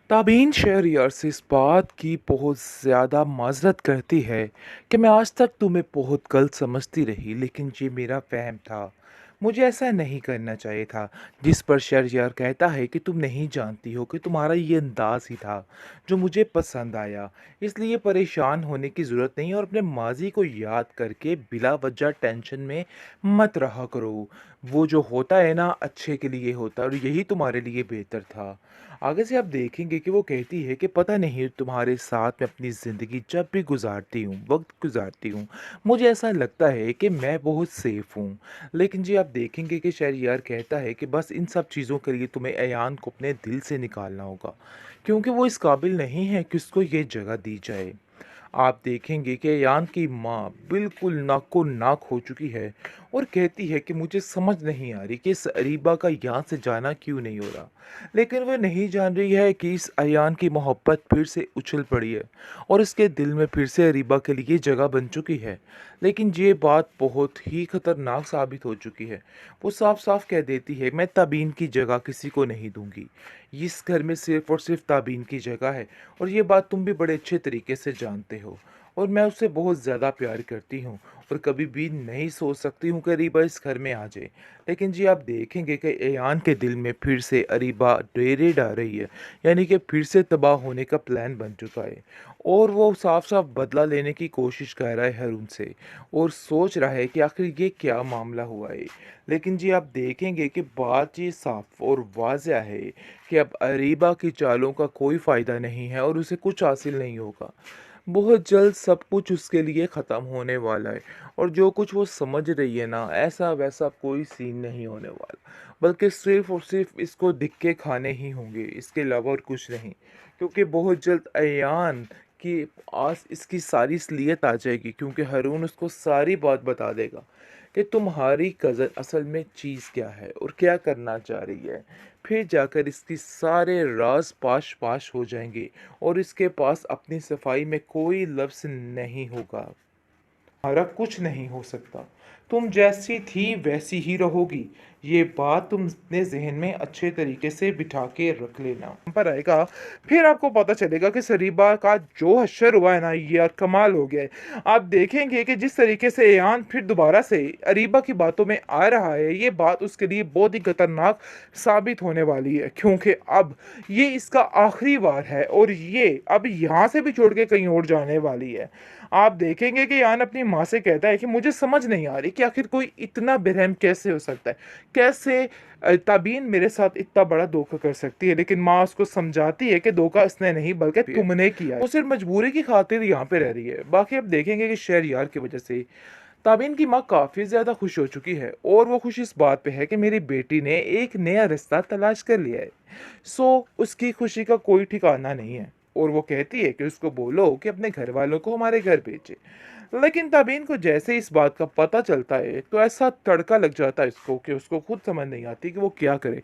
ताबीन शहरयार से इस बात की बहुत ज़्यादा माज़रत करती है कि मैं आज तक तुम्हें बहुत गलत समझती रही, लेकिन ये मेरा फ़हम था। मुझे ऐसा नहीं करना चाहिए था। जिस पर शहरयार कहता है कि तुम नहीं जानती हो कि तुम्हारा ये अंदाज़ ही था जो मुझे पसंद आया। इसलिए परेशान होने की ज़रूरत नहीं और अपने माज़ी को याद करके बिला वजह टेंशन में मत रहा करो। वो जो होता है ना, अच्छे के लिए होता है और यही तुम्हारे लिए बेहतर था। आगे से आप देखेंगे कि वो कहती है कि पता नहीं तुम्हारे साथ मैं अपनी ज़िंदगी जब भी गुज़ारती हूँ, वक़्त गुज़ारती हूँ, मुझे ऐसा लगता है कि मैं बहुत सेफ़ हूँ। लेकिन जी आप देखेंगे कि शहरयार कहता है कि बस इन सब चीज़ों के लिए तुम्हें अयान को अपने दिल से निकालना होगा, क्योंकि वो इस काबिल नहीं है कि उसको ये जगह दी जाए। आप देखेंगे कि अयान की माँ बिल्कुल नाको नाक हो चुकी है और कहती है कि मुझे समझ नहीं आ रही कि इस अरीबा का यहाँ से जाना क्यों नहीं हो रहा। लेकिन वह नहीं जान रही है कि इस अयान की मोहब्बत फिर से उछल पड़ी है और इसके दिल में फिर से अरीबा के लिए जगह बन चुकी है। लेकिन ये बात बहुत ही खतरनाक साबित हो चुकी है। वो साफ साफ कह देती है, मैं ताबीन की जगह किसी को नहीं दूंगी। इस घर में सिर्फ और सिर्फ ताबीन की जगह है और ये बात तुम भी बड़े अच्छे तरीके से जानते हो। और मैं उससे बहुत ज़्यादा प्यार करती हूँ और कभी भी नहीं सोच सकती हूँ कि अरीबा इस घर में आ जाए। लेकिन जी आप देखेंगे कि एयान के दिल में फिर से अरीबा डेरे डाल रही है, यानी कि फिर से तबाह होने का प्लान बन चुका है। और वो साफ साफ बदला लेने की कोशिश कर रहा है हरून से और सोच रहा है कि आखिर ये क्या मामला हुआ है। लेकिन जी आप देखेंगे कि बात ये साफ और वाज़ह है कि अब अरीबा की चालों का कोई फ़ायदा नहीं है और उसे कुछ हासिल नहीं होगा। बहुत जल्द सब कुछ उसके लिए ख़त्म होने वाला है और जो कुछ वो समझ रही है ना, ऐसा वैसा कोई सीन नहीं होने वाला, बल्कि सिर्फ़ और सिर्फ़ इसको धिक्के खाने ही होंगे, इसके अलावा और कुछ नहीं। क्योंकि बहुत जल्द अयान की आस इसकी सारी असलियत आ जाएगी, क्योंकि हारून उसको सारी बात बता देगा कि तुम्हारी कज़न असल में चीज़ क्या है और क्या करना चाह रही है। फिर जाकर इसकी सारे राज पाश पाश हो जाएंगे और इसके पास अपनी सफाई में कोई लफ्ज़ नहीं होगा। तुम्हारा कुछ नहीं हो सकता। तुम जैसी थी वैसी ही रहोगी। ये बात तुम अपने ज़हन में अच्छे तरीके से बिठा के रख लेना। पर आएगा, फिर आपको पता चलेगा कि सरीबा का जो हश्र हुआ है ना, ये यार कमाल हो गया है। आप देखेंगे कि जिस तरीके से एयान फिर दोबारा से अरीबा की बातों में आ रहा है, ये बात उसके लिए बहुत ही खतरनाक साबित होने वाली है, क्योंकि अब ये इसका आखिरी वार है और ये अब यहाँ से भी छोड़ के कहीं और जाने वाली है। आप देखेंगे कि यान अपनी माँ से कहता है कि मुझे समझ नहीं आ रही कि आखिर कोई इतना बेरहम कैसे हो सकता है, कैसे ताबीन मेरे साथ इतना बड़ा धोखा कर सकती है। लेकिन माँ उसको समझाती है कि धोखा इसने नहीं बल्कि तुमने किया है। वो सिर्फ मजबूरी की खातिर यहाँ पे रह रही है। बाकी अब देखेंगे कि शहरयार की वजह से ताबीन की माँ काफ़ी ज़्यादा खुश हो चुकी है और वो खुश इस बात पे है कि मेरी बेटी ने एक नया रिश्ता तलाश कर लिया है। उसकी खुशी का कोई ठिकाना नहीं है और वो कहती है कि उसको बोलो कि अपने घर वालों को हमारे घर भेजे। लेकिन ताबीन को जैसे ही इस बात का पता चलता है तो ऐसा तड़का लग जाता है इसको कि उसको खुद समझ नहीं आती कि वो क्या करे,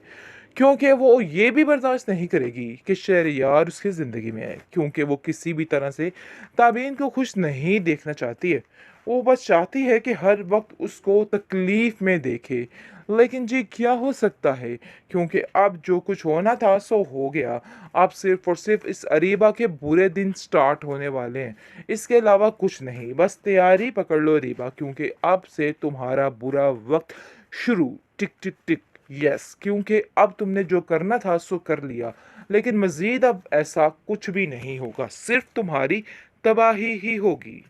क्योंकि वो ये भी बर्दाश्त नहीं करेगी कि शहरयार उसकी ज़िंदगी में आए, क्योंकि वो किसी भी तरह से ताबीन को खुश नहीं देखना चाहती है। वो बस चाहती है कि हर वक्त उसको तकलीफ़ में देखे। लेकिन जी क्या हो सकता है, क्योंकि अब जो कुछ होना था सो हो गया। अब सिर्फ़ और सिर्फ़ इस अरीबा के बुरे दिन स्टार्ट होने वाले हैं। इसके अलावा कुछ नहीं, बस तैयारी पकड़ लो अरीबा, क्योंकि अब से तुम्हारा बुरा वक़्त शुरू। टिक, टिक, टिक। यस, क्योंकि अब तुमने जो करना था सो कर लिया, लेकिन मज़ीद अब ऐसा कुछ भी नहीं होगा, सिर्फ़ तुम्हारी तबाही ही होगी।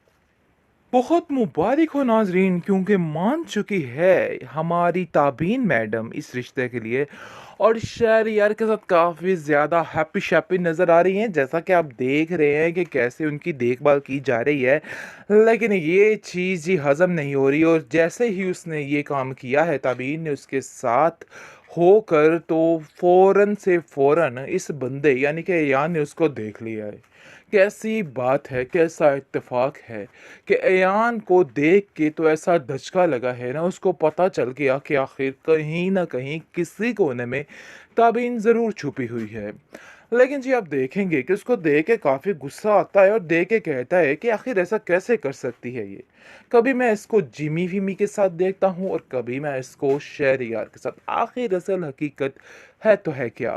बहुत मुबारक हो नाज़रीन, क्योंकि मान चुकी है हमारी ताबीन मैडम इस रिश्ते के लिए और शहरयार के साथ काफ़ी ज़्यादा हैप्पी शैप्पी नज़र आ रही हैं, जैसा कि आप देख रहे हैं कि कैसे उनकी देखभाल की जा रही है। लेकिन ये चीज़ ही हज़म नहीं हो रही और जैसे ही उसने ये काम किया है ताबीन ने उसके साथ होकर, तो फ़ौरन से फ़ौरन इस बंदे यानी कि अयान ने उसको देख लिया है। कैसी बात है, कैसा इत्तेफ़ाक है कि अयान को देख के तो ऐसा धचका लगा है ना, उसको पता चल गया कि आखिर कहीं न कहीं किसी कोने में ताबीन ज़रूर छुपी हुई है। लेकिन जी आप देखेंगे कि उसको देख के काफ़ी गुस्सा आता है और देख के कहता है कि आखिर ऐसा कैसे कर सकती है ये? कभी मैं इसको जिमी-विमी के साथ देखता हूँ और कभी मैं इसको शहरयार के साथ। आखिर असल हकीकत है तो है क्या?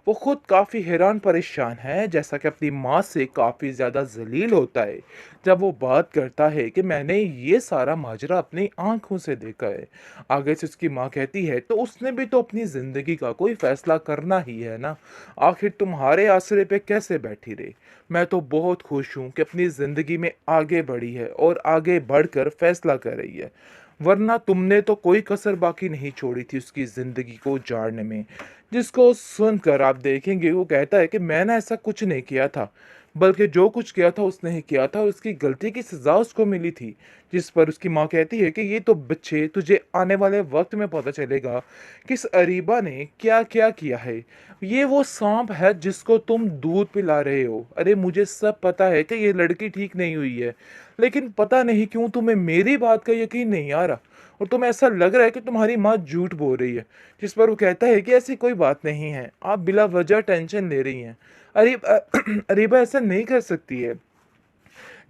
वो खुद काफ़ी हैरान परेशान है, जैसा कि अपनी माँ से काफ़ी ज़्यादा ज़लील होता है, जब वो बात करता है कि मैंने ये सारा माजरा अपनी आँखों से देखा है। आगे से उसकी माँ कहती है, तो उसने भी तो अपनी ज़िंदगी का कोई फ़ैसला करना ही है ना, आखिर तुम्हारे आसरे पे कैसे बैठी रही? मैं तो बहुत खुश हूँ कि अपनी ज़िंदगी में आगे बढ़ी है और आगे बढ़कर फ़ैसला कर रही है। वरना तुमने तो कोई कसर बाकी नहीं छोड़ी थी उसकी ज़िंदगी को उजाड़ने में। जिसको सुनकर आप देखेंगे वो कहता है कि मैंने ऐसा कुछ नहीं किया था, बल्कि जो कुछ किया था उसने ही किया था, उसकी गलती की सज़ा उसको मिली थी। जिस पर उसकी माँ कहती है कि ये तो बच्चे तुझे आने वाले वक़्त में पता चलेगा कि इस अरीबा ने क्या-क्या किया है। ये वो साँप है जिसको तुम दूध पिला रहे हो। अरे मुझे सब पता है कि ये लड़की ठीक नहीं हुई है, लेकिन पता नहीं क्यों तुम्हें मेरी बात का यकीन नहीं आ रहा और तुम्हें ऐसा लग रहा है कि तुम्हारी माँ झूठ बोल रही है। जिस पर वो कहता है कि ऐसी कोई बात नहीं है, आप बिला वजह टेंशन ले रही हैं। अरीबा ऐसा नहीं कर सकती है।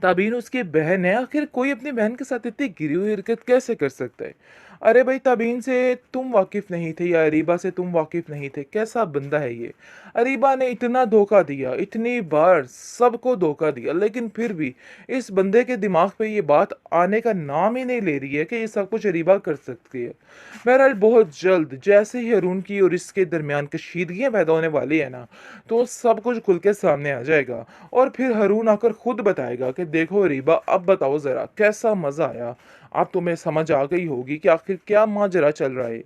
ताबीन उसकी बहन है, आखिर कोई अपनी बहन के साथ इतनी गिरी हुई हरकत कैसे कर सकता है? अरे भाई, ताबीन से तुम वाकिफ नहीं थे या अरीबा से तुम वाकिफ नहीं थे, कैसा बंदा है ये? अरीबा ने इतना धोखा दिया, इतनी बार सबको धोखा दिया, लेकिन फिर भी इस बंदे के दिमाग पे ये बात आने का नाम ही नहीं ले रही है कि ये सब कुछ अरीबा कर सकती है। बहरहाल बहुत जल्द जैसे ही हारून की और इसके दरमियान कशीदगियाँ पैदा होने वाली है ना, तो सब कुछ खुल के सामने आ जाएगा और फिर हारून आकर खुद बताएगा कि देखो रीबा, अब बताओ ज़रा कैसा मज़ा आया? अब तुम्हें समझ आ गई होगी कि आखिर क्या माजरा चल रहा है।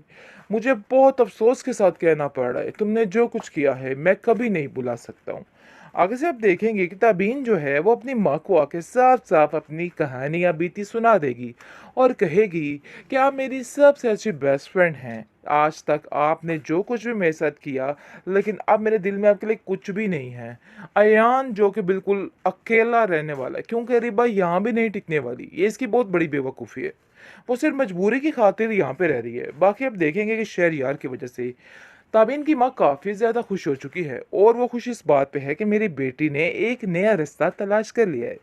मुझे बहुत अफ़सोस के साथ कहना पड़ रहा है, तुमने जो कुछ किया है मैं कभी नहीं भुला सकता हूँ। आगे से आप देखेंगे कि ताबीन जो है वो अपनी माँ को आके साफ-साफ अपनी कहानी या बीती सुना देगी और कहेगी कि आप मेरी सबसे अच्छी बेस्ट फ्रेंड हैं। आज तक आपने जो कुछ भी मेरे साथ किया, लेकिन अब मेरे दिल में आपके लिए कुछ भी नहीं है। अयान जो कि बिल्कुल अकेला रहने वाला है, क्योंकि रिबा यहाँ भी नहीं टिकने वाली, ये इसकी बहुत बड़ी बेवकूफ़ी है। वो सिर्फ मजबूरी की खातिर यहाँ पे रह रही है। बाकी आप देखेंगे कि शहरयार की वजह से ताबीन की माँ काफ़ी ज़्यादा खुश हो चुकी है और वो खुश इस बात पे है कि मेरी बेटी ने एक नया रिश्ता तलाश कर लिया है।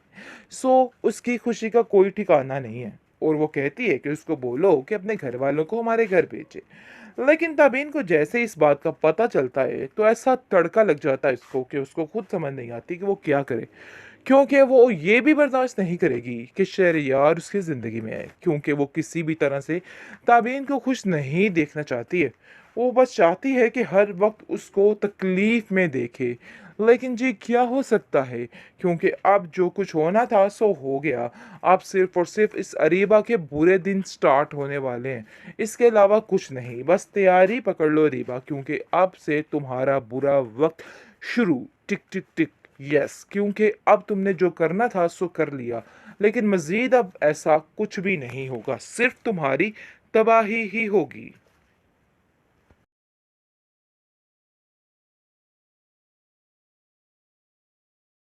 उसकी खुशी का कोई ठिकाना नहीं है और वो कहती है कि उसको बोलो कि अपने घर वालों को हमारे घर भेजे। लेकिन ताबीन को जैसे इस बात का पता चलता है तो ऐसा तड़का लग जाता है इसको कि उसको खुद समझ नहीं आती कि वो क्या करे, क्योंकि वो ये भी बर्दाश्त नहीं करेगी कि शहरयार उसकी ज़िंदगी में आए, क्योंकि वो किसी भी तरह से ताबीन को खुश नहीं देखना चाहती है। वो बस चाहती है कि हर वक्त उसको तकलीफ में देखे। लेकिन जी क्या हो सकता है, क्योंकि अब जो कुछ होना था सो हो गया। अब सिर्फ और सिर्फ इस अरीबा के बुरे दिन स्टार्ट होने वाले हैं, इसके अलावा कुछ नहीं। बस तैयारी पकड़ लो अरीबा, क्योंकि अब से तुम्हारा बुरा वक्त शुरू। टिक टिक टिक। यस, क्योंकि अब तुमने जो करना था सो कर लिया, लेकिन मज़ीद अब ऐसा कुछ भी नहीं होगा, सिर्फ तुम्हारी तबाही ही होगी।